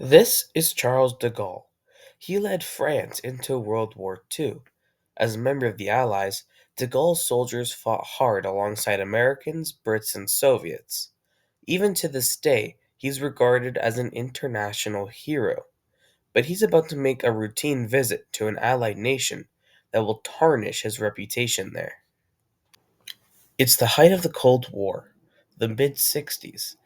This is Charles de Gaulle. He led France into World War II. As a member of the Allies, de Gaulle's soldiers fought hard alongside Americans, Brits, and Soviets. Even to this day, he's regarded as an international hero. But he's about to make a routine visit to an Allied nation that will tarnish his reputation there. It's the height of the Cold War, the mid 60s,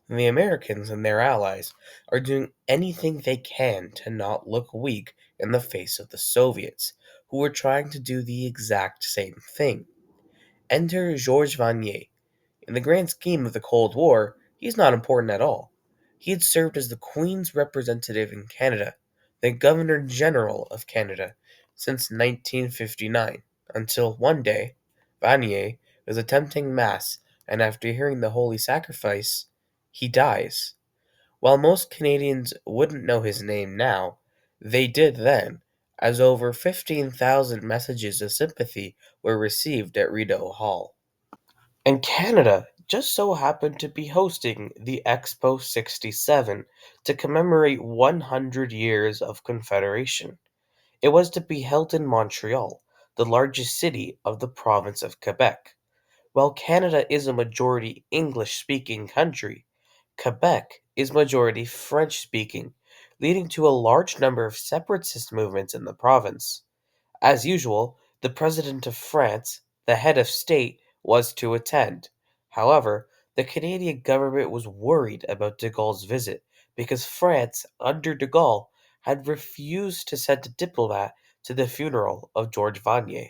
and the Americans and their allies are doing anything they can to not look weak in the face of the Soviets, who are trying to do the exact same thing. Enter Georges Vanier. In the grand scheme of the Cold War, he's not important at all. He had served as the Queen's representative in Canada, the Governor General of Canada, since 1959, until one day, Vanier was attempting Mass, and after hearing the Holy Sacrifice, he dies. While most Canadians wouldn't know his name now, they did then, as over 15,000 messages of sympathy were received at Rideau Hall. And Canada just so happened to be hosting the Expo 67 to commemorate 100 years of Confederation. It was to be held in Montreal, the largest city of the province of Quebec. While Canada is a majority English speaking country, Quebec is majority French speaking, leading to a large number of separatist movements in the province. As usual, the President of France, the head of state, was to attend. However, the Canadian government was worried about de Gaulle's visit because France, under de Gaulle, had refused to send a diplomat to the funeral of Georges Vanier.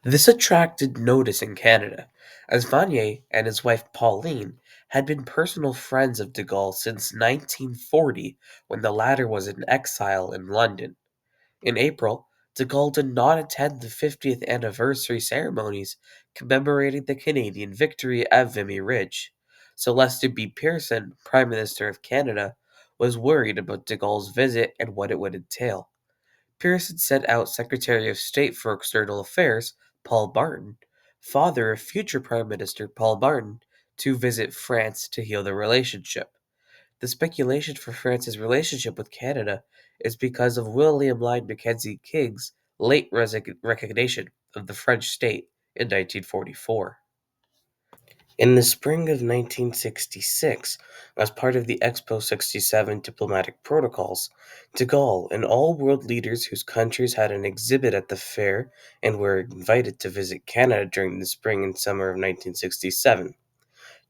This attracted notice in Canada, as Vanier and his wife Pauline had been personal friends of de Gaulle since 1940 when the latter was in exile in London. In April, de Gaulle did not attend the 50th anniversary ceremonies commemorating the Canadian victory at Vimy Ridge, so Lester B. Pearson, Prime Minister of Canada, was worried about de Gaulle's visit and what it would entail. Pearson sent out Secretary of State for External Affairs, Paul Barton, father of future Prime Minister Paul Barton, to visit France to heal the relationship. The speculation for France's relationship with Canada is because of William Lyon Mackenzie King's late recognition of the French state in 1944. In the spring of 1966, as part of the Expo 67 diplomatic protocols, de Gaulle and all world leaders whose countries had an exhibit at the fair and were invited to visit Canada during the spring and summer of 1967.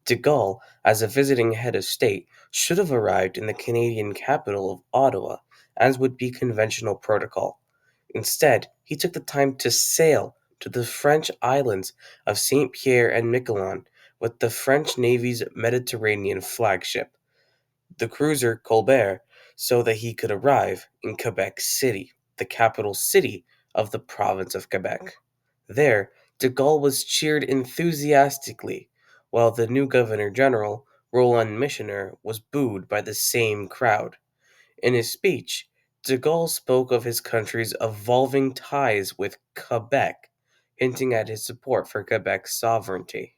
De Gaulle, as a visiting head of state, should have arrived in the Canadian capital of Ottawa, as would be conventional protocol. Instead, he took the time to sail to the French islands of Saint Pierre and Miquelon with the French Navy's Mediterranean flagship, the cruiser Colbert, so that he could arrive in Quebec City, the capital city of the province of Quebec. There, de Gaulle was cheered enthusiastically, while the new Governor General, Roland Michener, was booed by the same crowd. In his speech, de Gaulle spoke of his country's evolving ties with Quebec, hinting at his support for Quebec's sovereignty.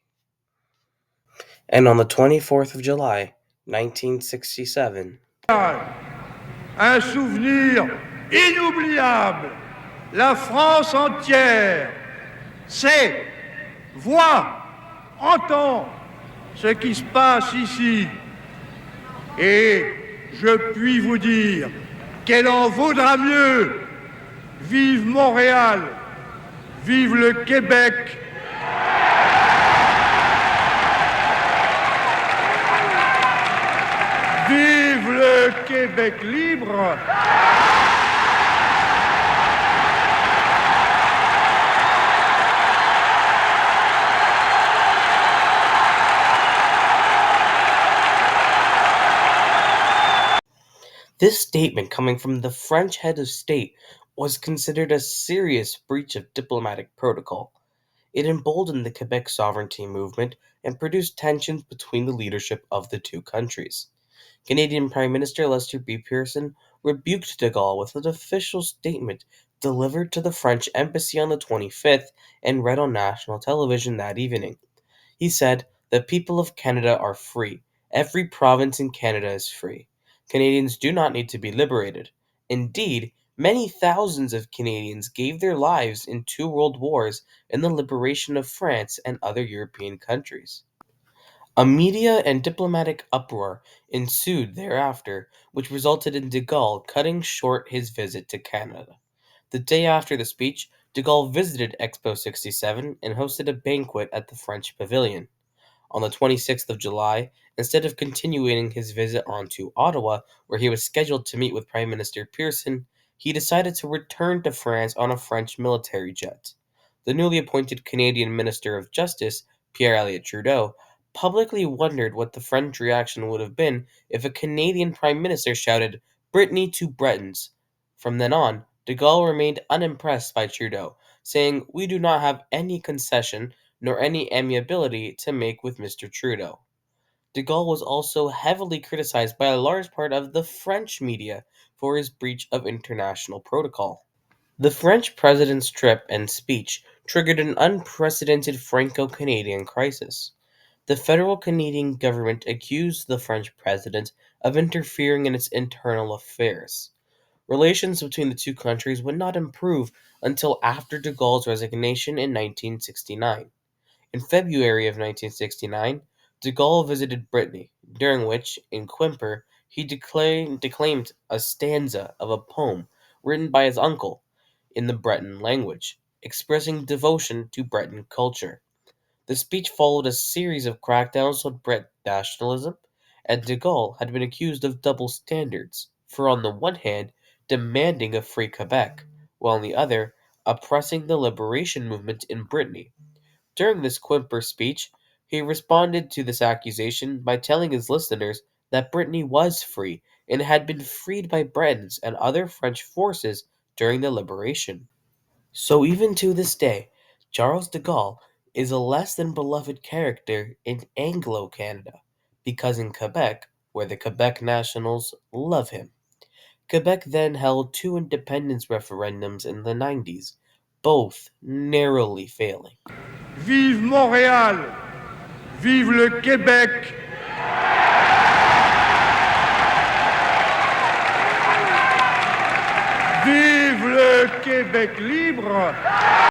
And on the 24th of July, 1967, un souvenir inoubliable. La France entière sait, voit, entend ce qui se passe ici. Et je puis vous dire qu'elle en vaudra mieux. Vive Montréal, vive le Québec. Vive le Québec libre! this statement coming from the French head of state was considered a serious breach of diplomatic protocol. It emboldened the Quebec sovereignty movement and produced tensions between the leadership of the two countries. Canadian Prime Minister Lester B. Pearson rebuked de Gaulle with an official statement delivered to the French embassy on the 25th and read on national television that evening. He said, "The people of Canada are free. Every province in Canada is free. Canadians do not need to be liberated. Indeed, many thousands of Canadians gave their lives in two world wars in the liberation of France and other European countries. A media and diplomatic uproar ensued thereafter, which resulted in de Gaulle cutting short his visit to Canada. The day after the speech, de Gaulle visited Expo 67 and hosted a banquet at the French Pavilion. On the 26th of July, instead of continuing his visit on to Ottawa, where he was scheduled to meet with Prime Minister Pearson, he decided to return to France on a French military jet. The newly appointed Canadian Minister of Justice, Pierre Elliott Trudeau, publicly wondered what the French reaction would have been if a Canadian Prime Minister shouted, "Brittany to Bretons." From then on, de Gaulle remained unimpressed by Trudeau, saying, "We do not have any concession nor any amiability to make with Mr. Trudeau." De Gaulle was also heavily criticized by a large part of the French media for his breach of international protocol. The French president's trip and speech triggered an unprecedented Franco Canadian crisis. The federal Canadian government accused the French president of interfering in its internal affairs. Relations between the two countries would not improve until after de Gaulle's resignation in 1969. In February of 1969, de Gaulle visited Brittany, during which, in Quimper, he declaimed a stanza of a poem written by his uncle in the Breton language, expressing devotion to Breton culture. The speech followed a series of crackdowns on Bret nationalism, and de Gaulle had been accused of double standards, for on the one hand, demanding a free Quebec, while on the other, oppressing the liberation movement in Brittany. During this Quimper speech, he responded to this accusation by telling his listeners that Brittany was free and had been freed by Bretons and other French forces during the liberation. So even to this day, Charles de Gaulle is a less than beloved character in Anglo Canada, because in Quebec, where the Quebec Nationals love him. Quebec then held two independence referendums in the 90s, both narrowly failing. Vive Montréal, vive le Québec, vive le Québec libre.